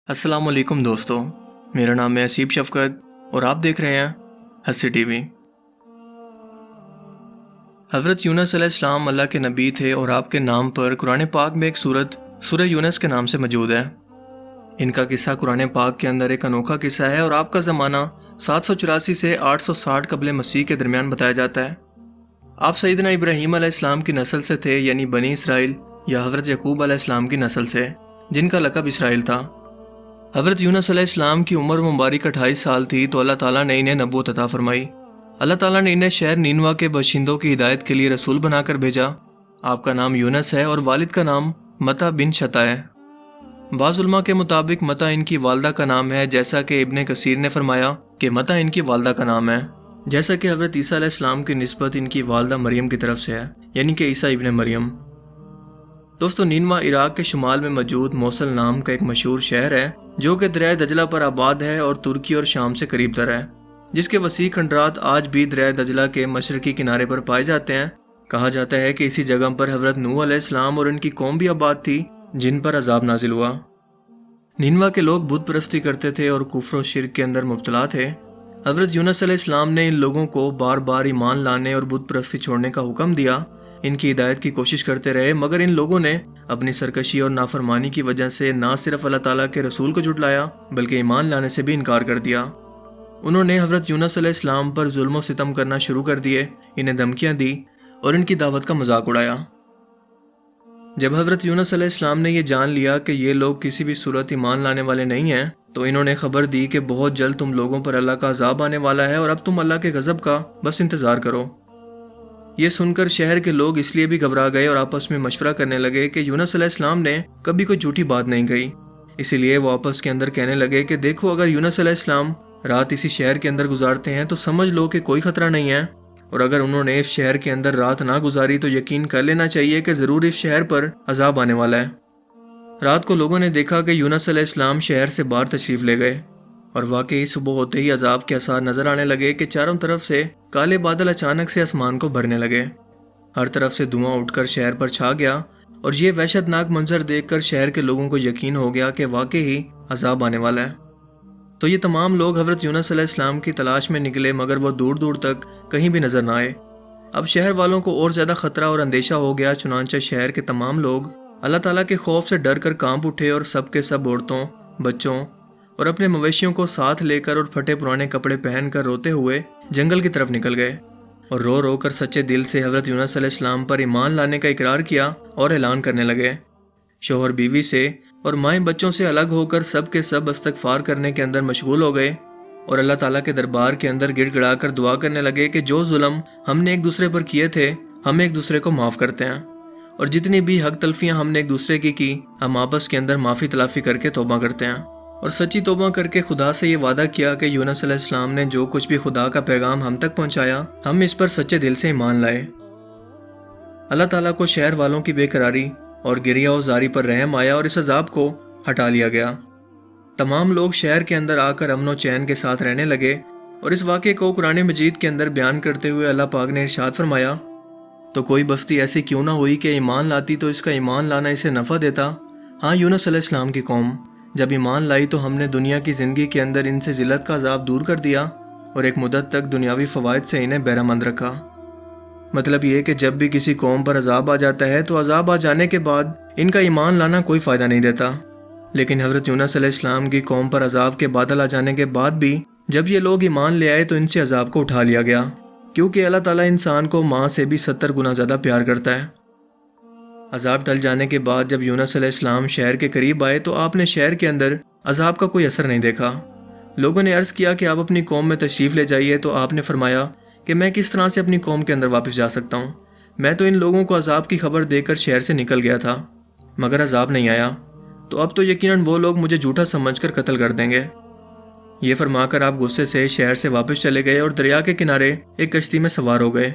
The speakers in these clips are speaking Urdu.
السلام علیکم دوستو، میرا نام ہے اسیب شفقت اور آپ دیکھ رہے ہیں ہنسی ٹی وی۔ حضرت یونس علیہ السلام اللہ کے نبی تھے اور آپ کے نام پر قرآن پاک میں ایک سورت سورہ یونس کے نام سے موجود ہے۔ ان کا قصہ قرآن پاک کے اندر ایک انوکھا قصہ ہے اور آپ کا زمانہ 784 سے 860 قبل مسیح کے درمیان بتایا جاتا ہے۔ آپ سیدنا ابراہیم علیہ السلام کی نسل سے تھے، یعنی بنی اسرائیل، یا حضرت یعقوب علیہ السلام کی نسل سے، جن کا لقب اسرائیل تھا۔ حضرت یونس علیہ السلام کی عمر مبارک 28 سال تھی تو اللہ تعالیٰ نے انہیں نبوت عطا فرمائی۔ اللہ تعالیٰ نے انہیں شہر نینوا کے باشندوں کی ہدایت کے لیے رسول بنا کر بھیجا۔ آپ کا نام یونس ہے اور والد کا نام متا بن شتا ہے۔ بعض علماء کے مطابق متا ان کی والدہ کا نام ہے، جیسا کہ ابن کثیر نے فرمایا کہ متا ان کی والدہ کا نام ہے، جیسا کہ حضرت عیسیٰ علیہ السلام کی نسبت ان کی والدہ مریم کی طرف سے ہے، یعنی کہ عیسیٰ ابن مریم۔ دوستو، نینوا عراق کے شمال میں موجود موصل نام کا ایک مشہور شہر ہے جو کہ دریائے دجلہ پر آباد ہے اور ترکی اور شام سے قریب تر ہے، جس کے وسیع کھنڈرات آج بھی دریائے دجلہ کے مشرقی کنارے پر پائے جاتے ہیں۔ کہا جاتا ہے کہ اسی جگہ پر حضرت نوح علیہ السلام اور ان کی قوم بھی آباد تھی، جن پر عذاب نازل ہوا۔ نینوا کے لوگ بت پرستی کرتے تھے اور کفر و شرک کے اندر مبتلا تھے۔ حضرت یونس علیہ السلام نے ان لوگوں کو بار بار ایمان لانے اور بت پرستی چھوڑنے کا حکم دیا۔ ان کی ہدایت کی کوشش کرتے رہے، مگر ان لوگوں نے اپنی سرکشی اور نافرمانی کی وجہ سے نہ صرف اللہ تعالیٰ کے رسول کو جھٹلایا بلکہ ایمان لانے سے بھی انکار کر دیا۔ انہوں نے حضرت یونس علیہ السلام پر ظلم و ستم کرنا شروع کر دیے، انہیں دھمکیاں دی اور ان کی دعوت کا مذاق اڑایا۔ جب حضرت یونس علیہ السلام نے یہ جان لیا کہ یہ لوگ کسی بھی صورت ایمان لانے والے نہیں ہیں، تو انہوں نے خبر دی کہ بہت جلد تم لوگوں پر اللہ کا عذاب آنے والا ہے اور اب تم اللہ کے غضب کا بس انتظار کرو۔ یہ سن کر شہر کے لوگ اس لیے بھی گھبرا گئے اور آپس میں مشورہ کرنے لگے کہ یونس علیہ السلام نے کبھی کوئی جھوٹی بات نہیں کہی۔ اسی لیے وہ آپس کے اندر کہنے لگے کہ دیکھو، اگر یونس علیہ السلام رات اسی شہر کے اندر گزارتے ہیں تو سمجھ لو کہ کوئی خطرہ نہیں ہے، اور اگر انہوں نے اس شہر کے اندر رات نہ گزاری تو یقین کر لینا چاہیے کہ ضرور اس شہر پر عذاب آنے والا ہے۔ رات کو لوگوں نے دیکھا کہ یونس علیہ السلام شہر سے باہر تشریف لے گئے، اور واقعی صبح ہوتے ہی عذاب کے آثار نظر آنے لگے کہ چاروں طرف سے کالے بادل اچانک سے آسمان کو بھرنے لگے۔ ہر طرف سے دھواں اٹھ کر شہر پر چھا گیا، اور یہ وحشت ناک منظر دیکھ کر شہر کے لوگوں کو یقین ہو گیا کہ واقعی عذاب آنے والا ہے۔ تو یہ تمام لوگ حضرت یونس علیہ السلام کی تلاش میں نکلے، مگر وہ دور دور تک کہیں بھی نظر نہ آئے۔ اب شہر والوں کو اور زیادہ خطرہ اور اندیشہ ہو گیا، چنانچہ شہر کے تمام لوگ اللہ تعالیٰ کے خوف سے ڈر کر کانپ اٹھے اور سب کے سب عورتوں، بچوں اور اپنے مویشیوں کو ساتھ لے کر اور پھٹے پرانے کپڑے پہن کر روتے ہوئے جنگل کی طرف نکل گئے، اور رو رو کر سچے دل سے حضرت یونس علیہ السلام پر ایمان لانے کا اقرار کیا اور اعلان کرنے لگے۔ شوہر بیوی سے اور مائیں بچوں سے الگ ہو کر سب کے سب استغفار کرنے کے اندر مشغول ہو گئے، اور اللہ تعالیٰ کے دربار کے اندر گڑ گڑا کر دعا کرنے لگے کہ جو ظلم ہم نے ایک دوسرے پر کیے تھے ہم ایک دوسرے کو معاف کرتے ہیں، اور جتنی بھی حق تلفیاں ہم نے ایک دوسرے کی ہم آپس کے اندر معافی تلافی کر کے توبہ کرتے ہیں، اور سچی توبہ کر کے خدا سے یہ وعدہ کیا کہ یونس علیہ السلام نے جو کچھ بھی خدا کا پیغام ہم تک پہنچایا ہم اس پر سچے دل سے ایمان لائے۔ اللہ تعالیٰ کو شہر والوں کی بے قراری اور گریہ و زاری پر رحم آیا اور اس عذاب کو ہٹا لیا گیا۔ تمام لوگ شہر کے اندر آ کر امن و چین کے ساتھ رہنے لگے، اور اس واقعے کو قرآن مجید کے اندر بیان کرتے ہوئے اللہ پاک نے ارشاد فرمایا، تو کوئی بستی ایسی کیوں نہ ہوئی کہ ایمان لاتی تو اس کا ایمان لانا اسے نفع دیتا۔ ہاں، یونس علیہ السلام کی قوم جب ایمان لائی تو ہم نے دنیا کی زندگی کے اندر ان سے ذلت کا عذاب دور کر دیا اور ایک مدت تک دنیاوی فوائد سے انہیں بہرہ مند رکھا۔ مطلب یہ کہ جب بھی کسی قوم پر عذاب آ جاتا ہے تو عذاب آ جانے کے بعد ان کا ایمان لانا کوئی فائدہ نہیں دیتا، لیکن حضرت یونس علیہ السلام کی قوم پر عذاب کے بادل آ جانے کے بعد بھی جب یہ لوگ ایمان لے آئے تو ان سے عذاب کو اٹھا لیا گیا، کیونکہ اللہ تعالیٰ انسان کو ماں سے بھی 70 گنا زیادہ پیار کرتا ہے۔ عذاب ٹل جانے کے بعد جب یونس علیہ السلام شہر کے قریب آئے تو آپ نے شہر کے اندر عذاب کا کوئی اثر نہیں دیکھا۔ لوگوں نے عرض کیا کہ آپ اپنی قوم میں تشریف لے جائیے، تو آپ نے فرمایا کہ میں کس طرح سے اپنی قوم کے اندر واپس جا سکتا ہوں؟ میں تو ان لوگوں کو عذاب کی خبر دے کر شہر سے نکل گیا تھا، مگر عذاب نہیں آیا، تو اب تو یقیناً وہ لوگ مجھے جھوٹا سمجھ کر قتل کر دیں گے۔ یہ فرما کر آپ غصے سے شہر سے واپس چلے گئے اور دریا کے کنارے ایک کشتی میں سوار ہو گئے۔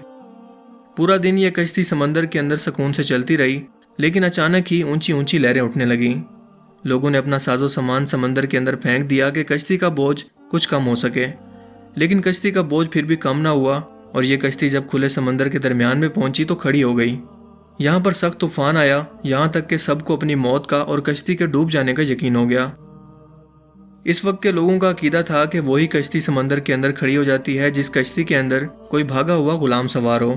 پورا دن یہ کشتی سمندر کے اندر سکون سے چلتی رہی، لیکن اچانک ہی اونچی اونچی لہریں اٹھنے لگیں۔ لوگوں نے اپنا ساز و سامان سمندر کے اندر پھینک دیا کہ کشتی کا بوجھ کچھ کم ہو سکے، لیکن کشتی کا بوجھ پھر بھی کم نہ ہوا، اور یہ کشتی جب کھلے سمندر کے درمیان میں پہنچی تو کھڑی ہو گئی۔ یہاں پر سخت طوفان آیا، یہاں تک کہ سب کو اپنی موت کا اور کشتی کے ڈوب جانے کا یقین ہو گیا۔ اس وقت کے لوگوں کا عقیدہ تھا کہ وہی کشتی سمندر کے اندر کھڑی ہو جاتی ہے جس کشتی کے اندر کوئی بھاگا ہوا غلام سوار ہو۔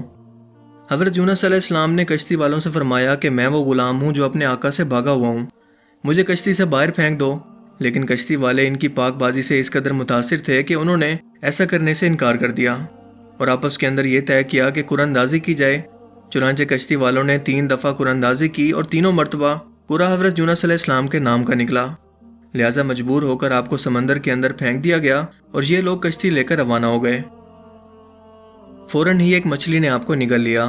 حضرت یونس علیہ السلام نے کشتی والوں سے فرمایا کہ میں وہ غلام ہوں جو اپنے آقا سے بھاگا ہوا ہوں، مجھے کشتی سے باہر پھینک دو۔ لیکن کشتی والے ان کی پاک بازی سے اس قدر متاثر تھے کہ انہوں نے ایسا کرنے سے انکار کر دیا اور آپس کے اندر یہ طے کیا کہ قرآن اندازی کی جائے۔ چنانچہ کشتی والوں نے 3 دفعہ قرآن اندازی کی اور تینوں مرتبہ پورا حضرت یونس علیہ السلام کے نام کا نکلا، لہٰذا مجبور ہو کر آپ کو سمندر کے اندر پھینک دیا گیا اور یہ لوگ کشتی لے کر روانہ ہو گئے۔ فوراً ہی ایک مچھلی نے آپ کو نگل لیا۔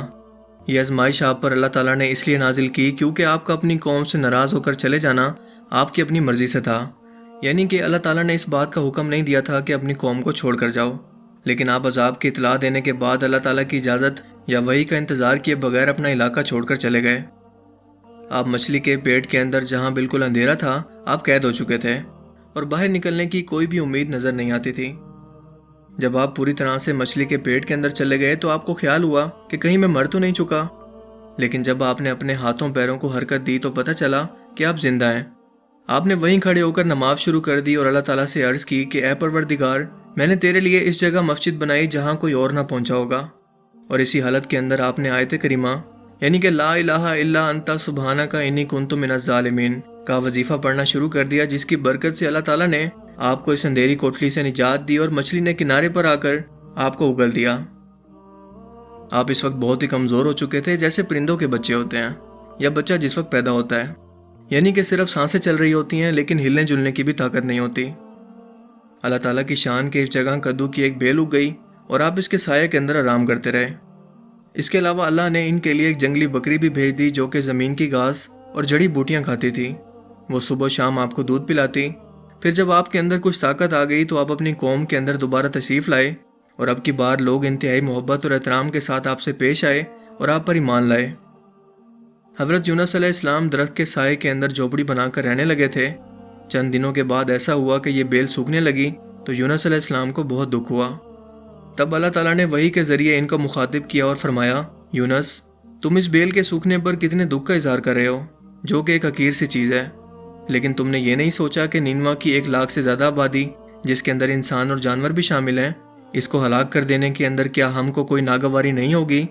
یہ آزمائش آپ پر اللہ تعالیٰ نے اس لیے نازل کی کیونکہ آپ کا اپنی قوم سے ناراض ہو کر چلے جانا آپ کی اپنی مرضی سے تھا، یعنی کہ اللہ تعالیٰ نے اس بات کا حکم نہیں دیا تھا کہ اپنی قوم کو چھوڑ کر جاؤ، لیکن آپ عذاب کی اطلاع دینے کے بعد اللہ تعالیٰ کی اجازت یا وحی کا انتظار کیے بغیر اپنا علاقہ چھوڑ کر چلے گئے۔ آپ مچھلی کے پیٹ کے اندر جہاں بالکل اندھیرا تھا آپ قید ہو چکے تھے اور باہر نکلنے کی کوئی بھی امید نظر نہیں آتی تھی۔ جب آپ پوری طرح سے مچھلی کے پیٹ کے اندر چلے گئے تو آپ کو خیال ہوا کہ کہیں میں مر تو نہیں چکا، لیکن جب آپ نے اپنے ہاتھوں پیروں کو حرکت دی تو پتہ چلا کہ آپ زندہ ہیں۔ آپ نے وہیں کھڑے ہو کر نماز شروع کر دی اور اللہ تعالیٰ سے عرض کی کہ اے پروردگار، میں نے تیرے لیے اس جگہ مسجد بنائی جہاں کوئی اور نہ پہنچا ہوگا، اور اسی حالت کے اندر آپ نے آیت کریمہ یعنی کہ لا الہ الا انت سبحانک انی کنت من الظالمین کا وظیفہ پڑھنا شروع کر دیا، جس کی برکت سے اللہ تعالیٰ نے آپ کو اس اندھیری کوٹلی سے نجات دی اور مچھلی نے کنارے پر آ کر آپ کو اگل دیا۔ آپ اس وقت بہت ہی کمزور ہو چکے تھے، جیسے پرندوں کے بچے ہوتے ہیں یا بچہ جس وقت پیدا ہوتا ہے، یعنی کہ صرف سانسیں چل رہی ہوتی ہیں لیکن ہلنے جلنے کی بھی طاقت نہیں ہوتی۔ اللہ تعالیٰ کی شان کے اس جگہ کدو کی ایک بیل اگ گئی اور آپ اس کے سائے کے اندر آرام کرتے رہے۔ اس کے علاوہ اللہ نے ان کے لیے ایک جنگلی بکری بھی بھیج دی جو کہ زمین کی گھاس اور جڑی بوٹیاں کھاتی تھی۔ وہ صبح و شام آپ کو دودھ پلاتی۔ پھر جب آپ کے اندر کچھ طاقت آ گئی تو آپ اپنی قوم کے اندر دوبارہ تشریف لائے اور اب کی بار لوگ انتہائی محبت اور احترام کے ساتھ آپ سے پیش آئے اور آپ پر ایمان لائے۔ حضرت یونس علیہ السلام درخت کے سائے کے اندر جھوپڑی بنا کر رہنے لگے تھے۔ چند دنوں کے بعد ایسا ہوا کہ یہ بیل سوکھنے لگی تو یونس علیہ السلام کو بہت دکھ ہوا۔ تب اللہ تعالیٰ نے وحی کے ذریعے ان کو مخاطب کیا اور فرمایا، یونس، تم اس بیل کے سوکھنے پر کتنے دکھ کا اظہار کر رہے ہو، جو کہ ایک حقیر سی چیز ہے، لیکن تم نے یہ نہیں سوچا کہ نینوا کی 1,00,000 سے زیادہ آبادی، جس کے اندر انسان اور جانور بھی شامل ہیں، اس کو ہلاک کر دینے کے اندر کیا ہم کو کوئی ناگواری نہیں ہوگی؟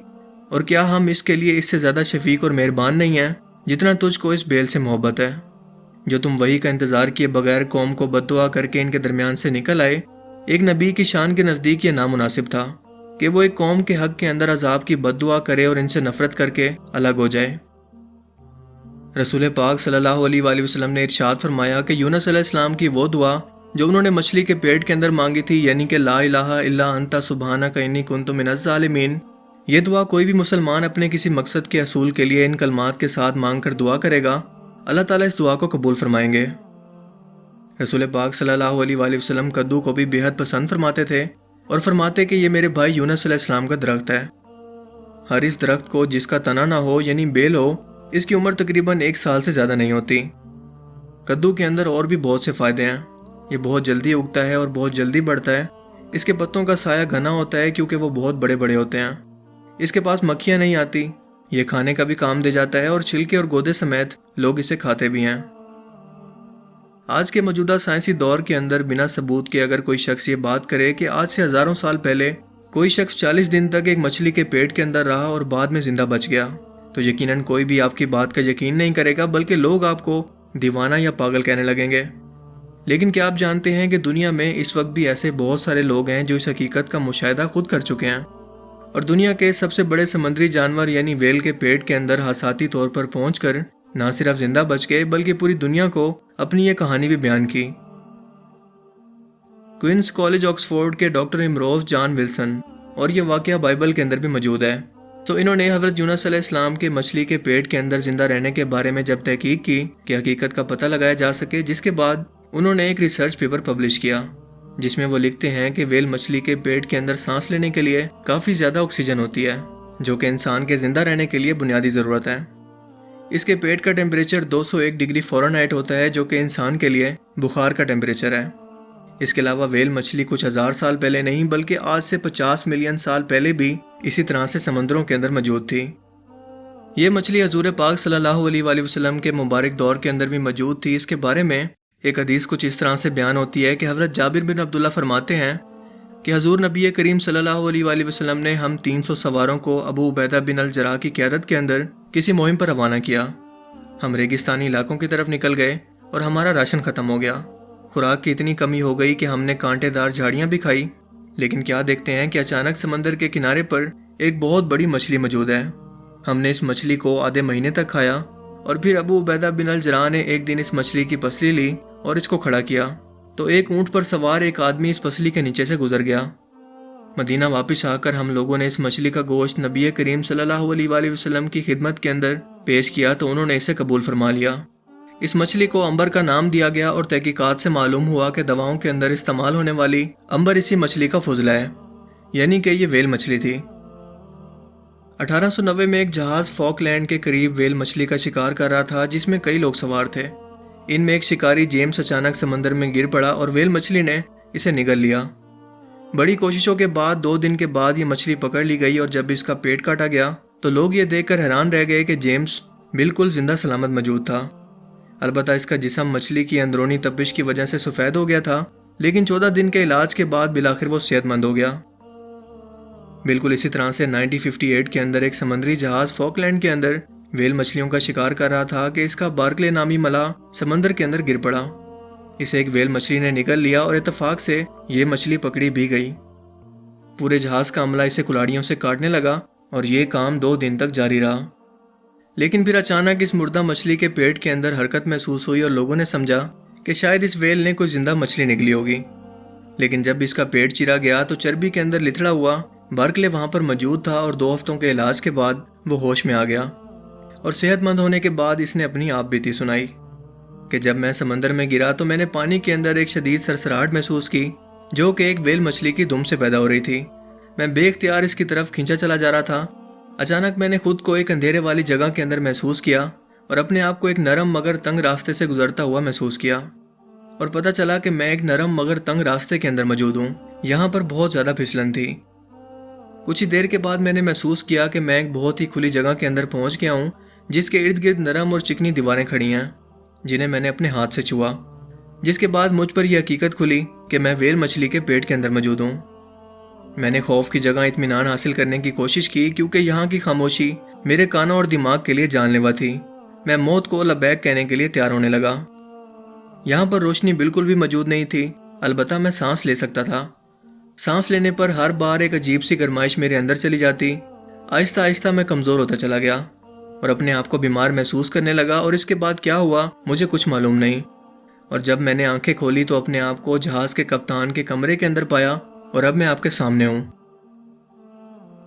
اور کیا ہم اس کے لیے اس سے زیادہ شفیق اور مہربان نہیں ہیں جتنا تجھ کو اس بیل سے محبت ہے، جو تم وحی کا انتظار کیے بغیر قوم کو بد دعا کر کے ان کے درمیان سے نکل آئے؟ ایک نبی کی شان کے نزدیک یہ نامناسب تھا کہ وہ ایک قوم کے حق کے اندر عذاب کی بد دعا کرے اور ان سے نفرت کر کے الگ ہو جائے۔ رسول پاک صلی اللہ علیہ وآلہ وسلم نے ارشاد فرمایا کہ یونس علیہ السلام کی وہ دعا جو انہوں نے مچھلی کے پیٹ کے اندر مانگی تھی، یعنی کہ لا الہ الا انت سبحانک انی کنت من الظالمین، یہ دعا کوئی بھی مسلمان اپنے کسی مقصد کے حصول کے لیے ان کلمات کے ساتھ مانگ کر دعا کرے گا، اللہ تعالیٰ اس دعا کو قبول فرمائیں گے۔ رسول پاک صلی اللہ علیہ وآلہ وسلم کدو کو بھی بے حد پسند فرماتے تھے اور فرماتے کہ یہ میرے بھائی یونس علیہ السلام کا درخت ہے۔ ہر اس درخت کو جس کا تنا نہ ہو یعنی بیل ہو، اس کی عمر تقریباً 1 سال سے زیادہ نہیں ہوتی۔ کدو کے اندر اور بھی بہت سے فائدے ہیں۔ یہ بہت جلدی اگتا ہے اور بہت جلدی بڑھتا ہے۔ اس کے پتوں کا سایہ گھنا ہوتا ہے کیونکہ وہ بہت بڑے بڑے ہوتے ہیں۔ اس کے پاس مکھیاں نہیں آتی۔ یہ کھانے کا بھی کام دے جاتا ہے اور چھلکے اور گودے سمیت لوگ اسے کھاتے بھی ہیں۔ آج کے موجودہ سائنسی دور کے اندر بنا ثبوت کے اگر کوئی شخص یہ بات کرے کہ آج سے ہزاروں سال پہلے کوئی شخص 40 دن تک ایک مچھلی کے پیٹ کے اندر رہا اور بعد میں زندہ بچ گیا، تو یقیناً کوئی بھی آپ کی بات کا یقین نہیں کرے گا، بلکہ لوگ آپ کو دیوانہ یا پاگل کہنے لگیں گے۔ لیکن کیا آپ جانتے ہیں کہ دنیا میں اس وقت بھی ایسے بہت سارے لوگ ہیں جو اس حقیقت کا مشاہدہ خود کر چکے ہیں اور دنیا کے سب سے بڑے سمندری جانور یعنی ویل کے پیٹ کے اندر حساسی طور پر پہنچ کر نہ صرف زندہ بچ گئے بلکہ پوری دنیا کو اپنی یہ کہانی بھی بیان کی۔ کوئنس کالج آکسفورڈ کے ڈاکٹر امروز جان ولسن، اور یہ واقعہ بائبل کے اندر بھی موجود ہے، تو انہوں نے حضرت یونس علیہ السلام کے مچھلی کے پیٹ کے اندر زندہ رہنے کے بارے میں جب تحقیق کی کہ حقیقت کا پتہ لگایا جا سکے، جس کے بعد انہوں نے ایک ریسرچ پیپر پبلش کیا جس میں وہ لکھتے ہیں کہ ویل مچھلی کے پیٹ کے اندر سانس لینے کے لیے کافی زیادہ آکسیجن ہوتی ہے، جو کہ انسان کے زندہ رہنے کے لیے بنیادی ضرورت ہے۔ اس کے پیٹ کا ٹیمپریچر 201 ڈگری فارنہائٹ ہوتا ہے، جو کہ انسان کے لیے بخار کا ٹیمپریچر ہے۔ اس کے علاوہ ویل مچھلی کچھ ہزار سال پہلے نہیں بلکہ آج سے 50 ملین سال پہلے بھی اسی طرح سے سمندروں کے اندر موجود تھی۔ یہ مچھلی حضور پاک صلی اللہ علیہ وآلہ وسلم کے مبارک دور کے اندر بھی موجود تھی۔ اس کے بارے میں ایک حدیث کچھ اس طرح سے بیان ہوتی ہے کہ حضرت جابر بن عبداللہ فرماتے ہیں کہ حضور نبی کریم صلی اللہ علیہ وآلہ وسلم نے ہم 300 سواروں کو ابو عبیدہ بن الجراح کی قیادت کے اندر کسی مہم پر روانہ کیا۔ ہم ریگستانی علاقوں کی طرف نکل گئے اور ہمارا راشن ختم ہو گیا۔ خوراک کی اتنی کمی ہو گئی کہ ہم نے کانٹے دار جھاڑیاں بھی کھائی، لیکن کیا دیکھتے ہیں کہ اچانک سمندر کے کنارے پر ایک بہت بڑی مچھلی موجود ہے۔ ہم نے اس مچھلی کو آدھے مہینے تک کھایا، اور پھر ابو عبیدہ بن الجراح نے ایک دن اس مچھلی کی پسلی لی اور اس کو کھڑا کیا تو ایک اونٹ پر سوار ایک آدمی اس پسلی کے نیچے سے گزر گیا۔ مدینہ واپس آ کر ہم لوگوں نے اس مچھلی کا گوشت نبی کریم صلی اللہ علیہ وآلہ وسلم کی خدمت کے اندر پیش کیا تو انہوں نے اسے قبول فرما لیا۔ اس مچھلی کو امبر کا نام دیا گیا، اور تحقیقات سے معلوم ہوا کہ دواؤں کے اندر استعمال ہونے والی امبر اسی مچھلی کا فضلہ ہے، یعنی کہ یہ ویل مچھلی تھی۔ 1890 میں ایک جہاز فاک لینڈ کے قریب ویل مچھلی کا شکار کر رہا تھا، جس میں کئی لوگ سوار تھے۔ ان میں ایک شکاری جیمز اچانک سمندر میں گر پڑا اور ویل مچھلی نے اسے نگل لیا۔ بڑی کوششوں کے بعد 2 دن کے بعد یہ مچھلی پکڑ لی گئی، اور جب اس کا پیٹ کاٹا گیا تو لوگ یہ دیکھ کر حیران رہ گئے کہ جیمز بالکل زندہ سلامت موجود تھا۔ البتہ اس کا جسم مچھلی کی اندرونی تپش کی وجہ سے سفید ہو گیا تھا، لیکن 14 دن کے علاج کے بعد بالآخر وہ صحت مند ہو گیا۔ بالکل اسی طرح سے 1958 کے اندر ایک سمندری جہاز فاک لینڈ کے اندر ویل مچھلیوں کا شکار کر رہا تھا کہ اس کا بارکلے نامی ملاح سمندر کے اندر گر پڑا۔ اسے ایک ویل مچھلی نے نگل لیا اور اتفاق سے یہ مچھلی پکڑی بھی گئی۔ پورے جہاز کا عملہ اسے کلاڑیوں سے کاٹنے لگا اور یہ کام 2 دن تک جاری رہا۔ لیکن پھر اچانک اس مردہ مچھلی کے پیٹ کے اندر حرکت محسوس ہوئی اور لوگوں نے سمجھا کہ شاید اس ویل نے کوئی زندہ مچھلی نگلی ہوگی۔ لیکن جب اس کا پیٹ چیرا گیا تو چربی کے اندر لتھڑا ہوا بارکلے وہاں پر موجود تھا، اور 2 ہفتوں کے علاج کے بعد وہ ہوش میں آ گیا، اور صحت مند ہونے کے بعد اس نے اپنی آپ بیتی سنائی کہ جب میں سمندر میں گرا تو میں نے پانی کے اندر ایک شدید سرسراہٹ محسوس کی، جو کہ ایک ویل مچھلی کی دم سے پیدا ہو رہی تھی۔ میں بے اختیار اس کی طرف کھینچا چلا جا رہا تھا۔ اچانک میں نے خود کو ایک اندھیرے والی جگہ کے اندر محسوس کیا، اور اپنے آپ کو ایک نرم مگر تنگ راستے سے گزرتا ہوا محسوس کیا، اور پتہ چلا کہ میں ایک نرم مگر تنگ راستے کے اندر موجود ہوں۔ یہاں پر بہت زیادہ پھسلن تھی۔ کچھ ہی دیر کے بعد میں نے محسوس کیا کہ میں ایک بہت ہی کھلی جگہ کے اندر پہنچ گیا ہوں، جس کے ارد گرد نرم اور چکنی دیواریں کھڑی ہیں، جنہیں میں نے اپنے ہاتھ سے چھوا، جس کے بعد مجھ پر یہ حقیقت کھلی کہ میں ویل مچھلی کے پیٹ کے اندر موجود ہوں۔ میں نے خوف کی جگہ اطمینان حاصل کرنے کی کوشش کی، کیونکہ یہاں کی خاموشی میرے کانوں اور دماغ کے لیے جان لیوا تھی۔ میں موت کو لبیک کہنے کے لیے تیار ہونے لگا۔ یہاں پر روشنی بالکل بھی موجود نہیں تھی، البتہ میں سانس لے سکتا تھا۔ سانس لینے پر ہر بار ایک عجیب سی گرمائش میرے اندر چلی جاتی۔ آہستہ آہستہ میں کمزور ہوتا چلا گیا اور اپنے آپ کو بیمار محسوس کرنے لگا، اور اس کے بعد کیا ہوا مجھے کچھ معلوم نہیں۔ اور جب میں نے آنکھیں کھولی تو اپنے آپ کو جہاز کے کپتان کے کمرے کے اندر پایا، اور اب میں آپ کے سامنے ہوں۔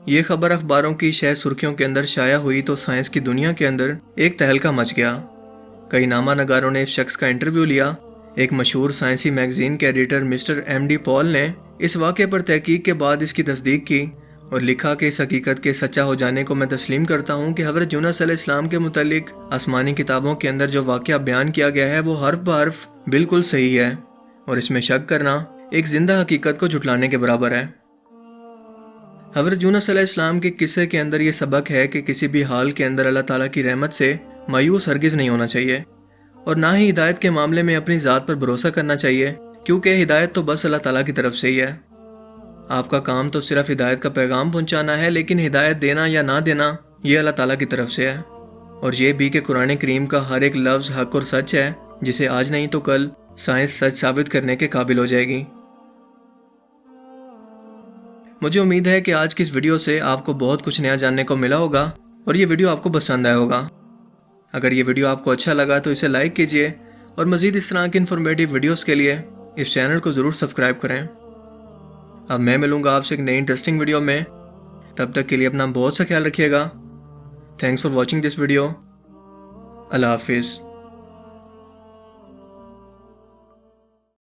یہ خبر اخباروں کی شہ سرخیوں کے اندر شائع ہوئی تو سائنس کی دنیا کے اندر ایک تہلکہ مچ گیا۔ کئی نامہ نگاروں نے اس شخص کا انٹرویو لیا۔ ایک مشہور سائنسی میگزین کے ایڈیٹر مسٹر M.D. پال نے اس واقعے پر تحقیق کے بعد اس کی تصدیق کی اور لکھا کہ اس حقیقت کے سچا ہو جانے کو میں تسلیم کرتا ہوں کہ حضرت یونس علیہ السلام کے متعلق آسمانی کتابوں کے اندر جو واقعہ بیان کیا گیا ہے وہ حرف بحرف بالکل صحیح ہے، اور اس میں شک کرنا ایک زندہ حقیقت کو جھٹلانے کے برابر ہے۔ حضرت یونس علیہ السلام کے قصے کے اندر یہ سبق ہے کہ کسی بھی حال کے اندر اللہ تعالیٰ کی رحمت سے مایوس ہرگز نہیں ہونا چاہیے، اور نہ ہی ہدایت کے معاملے میں اپنی ذات پر بھروسہ کرنا چاہیے، کیونکہ ہدایت تو بس اللہ تعالیٰ کی طرف سے ہی ہے۔ آپ کا کام تو صرف ہدایت کا پیغام پہنچانا ہے، لیکن ہدایت دینا یا نہ دینا یہ اللہ تعالیٰ کی طرف سے ہے، اور یہ بھی کہ قرآن کریم کا ہر ایک لفظ حق اور سچ ہے، جسے آج نہیں تو کل سائنس سچ ثابت کرنے کے قابل ہو جائے گی۔ مجھے امید ہے کہ آج کی اس ویڈیو سے آپ کو بہت کچھ نیا جاننے کو ملا ہوگا، اور یہ ویڈیو آپ کو پسند آیا ہوگا۔ اگر یہ ویڈیو آپ کو اچھا لگا تو اسے لائک کیجئے، اور مزید اس طرح کی انفارمیٹیو ویڈیوز کے لیے اس چینل کو ضرور سبسکرائب کریں۔ اب میں ملوں گا آپ سے ایک نئی انٹرسٹنگ ویڈیو میں، تب تک کے لیے اپنا بہت سا خیال رکھیے گا۔ Thanks for watching this video. اللہ حافظ۔